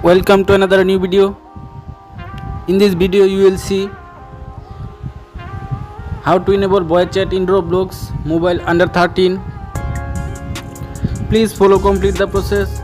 Welcome to another new video. In this video you will see how to enable voice chat in Roblox mobile under 13. Please follow complete the process.